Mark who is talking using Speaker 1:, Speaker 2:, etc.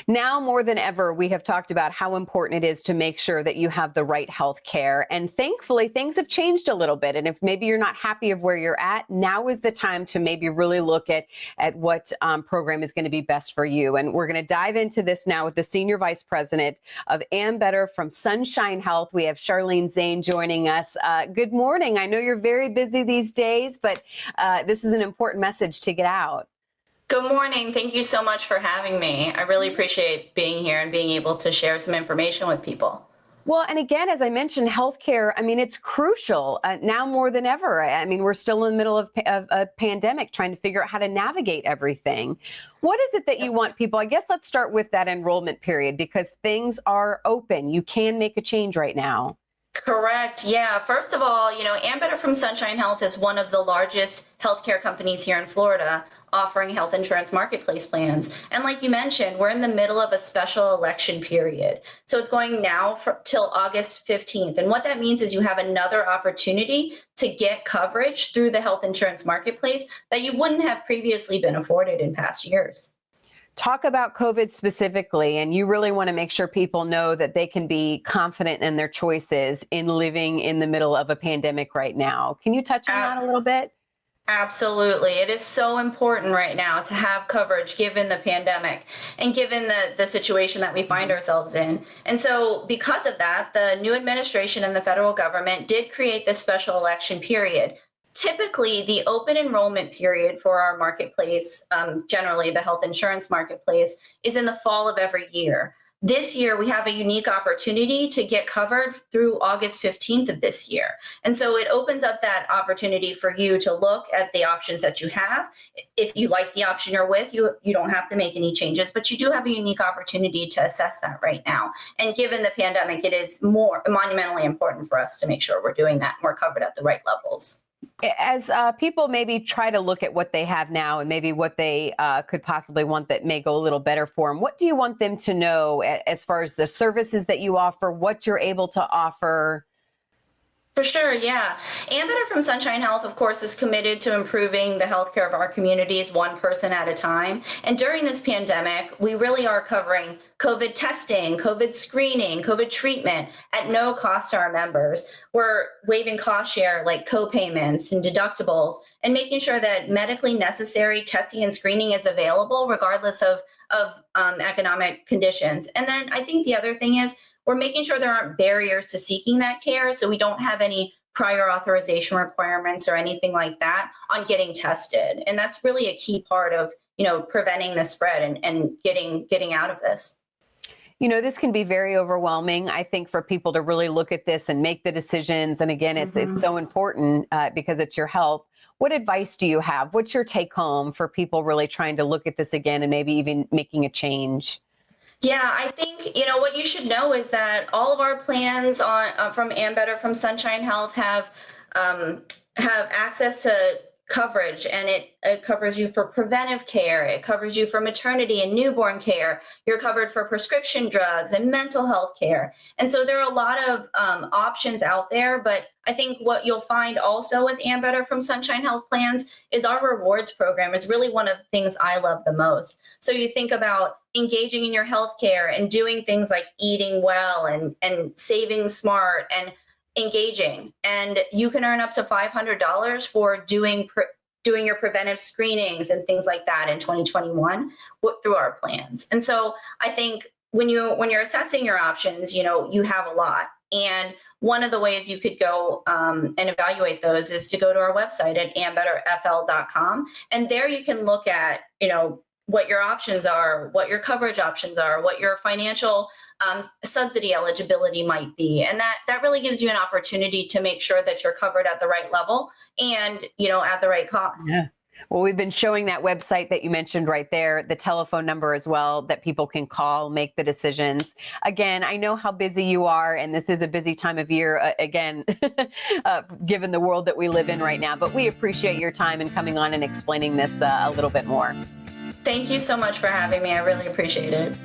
Speaker 1: Now more than ever, we have talked about how important it is to make sure that you have the right health care. And thankfully, things have changed a little bit. And if maybe you're not happy of where you're at, now is the time to maybe really look at what program is going to be best for you. And we're going to dive into this now with the Senior Vice President of Ambetter from Sunshine Health. We have Charlene Zane joining us. Good morning. I know you're very busy these days, but this is an important message to get out.
Speaker 2: Good morning. Thank you so much for having me. I really appreciate being here and being able to share some information with people.
Speaker 1: Well, and again, as I mentioned, healthcare, I mean, it's crucial now more than ever. I mean, we're still in the middle of a pandemic trying to figure out how to navigate everything. What is it that you want people? I guess let's start with that enrollment period because things are open. You can make a change right now.
Speaker 2: Correct. Yeah. First of all, Ambetter from Sunshine Health is one of the largest healthcare companies here in Florida offering health insurance marketplace plans. And like you mentioned, we're in the middle of a special election period. So it's going now till August 15th. And what that means is you have another opportunity to get coverage through the health insurance marketplace that you wouldn't have previously been afforded in past years.
Speaker 1: Talk about COVID specifically, and you really want to make sure people know that they can be confident in their choices in living in the middle of a pandemic right now. Can you touch on that a little bit?
Speaker 2: Absolutely. It is so important right now to have coverage given the pandemic and given the situation that we find ourselves in. And so because of that, the new administration and the federal government did create this special election period. Typically, the open enrollment period for our marketplace, generally the health insurance marketplace, is in the fall of every year. This year, we have a unique opportunity to get covered through August 15th of this year. And so it opens up that opportunity for you to look at the options that you have. If you like the option you're with, you don't have to make any changes, but you do have a unique opportunity to assess that right now. And given the pandemic, it is more monumentally important for us to make sure we're doing that and we're covered at the right levels.
Speaker 1: As people maybe try to look at what they have now and maybe what they could possibly want that may go a little better for them, what do you want them to know as far as the services that you offer, what you're able to offer?
Speaker 2: For sure, yeah. Ambetter from Sunshine Health, of course, is committed to improving the healthcare of our communities one person at a time. And during this pandemic, we really are covering COVID testing, COVID screening, COVID treatment at no cost to our members. We're waiving cost share like co-payments and deductibles and making sure that medically necessary testing and screening is available regardless of economic conditions. And then I think the other thing is we're making sure there aren't barriers to seeking that care, so we don't have any prior authorization requirements or anything like that on getting tested. And that's really a key part of, preventing the spread and getting out of this.
Speaker 1: This can be very overwhelming, I think, for people to really look at this and make the decisions. And again, it's so important because it's your health. What advice do you have? What's your take home for people really trying to look at this again and maybe even making a change?
Speaker 2: Yeah, I think, what you should know is that all of our plans from Ambetter, from Sunshine Health have access to coverage, and it covers you for preventive care. It covers you for maternity and newborn care. You're covered for prescription drugs and mental health care. And so there are a lot of options out there, but I think what you'll find also with Ambetter from Sunshine Health plans is our rewards program is really one of the things I love the most. So you think about engaging in your healthcare and doing things like eating well and saving smart and engaging, and you can earn up to $500 for doing your preventive screenings and things like that in 2021 through our plans. And so I think when you're assessing your options, you have a lot. And one of the ways you could go and evaluate those is to go to our website at ambetterfl.com, and there you can look at what your options are, what your coverage options are, what your financial subsidy eligibility might be. And that really gives you an opportunity to make sure that you're covered at the right level and, at the right cost.
Speaker 1: Yeah. Well, we've been showing that website that you mentioned right there, the telephone number as well, that people can call, make the decisions. Again, I know how busy you are, and this is a busy time of year, again, given the world that we live in right now. But we appreciate your time and coming on and explaining this a little bit more.
Speaker 2: Thank you so much for having me. I really appreciate it.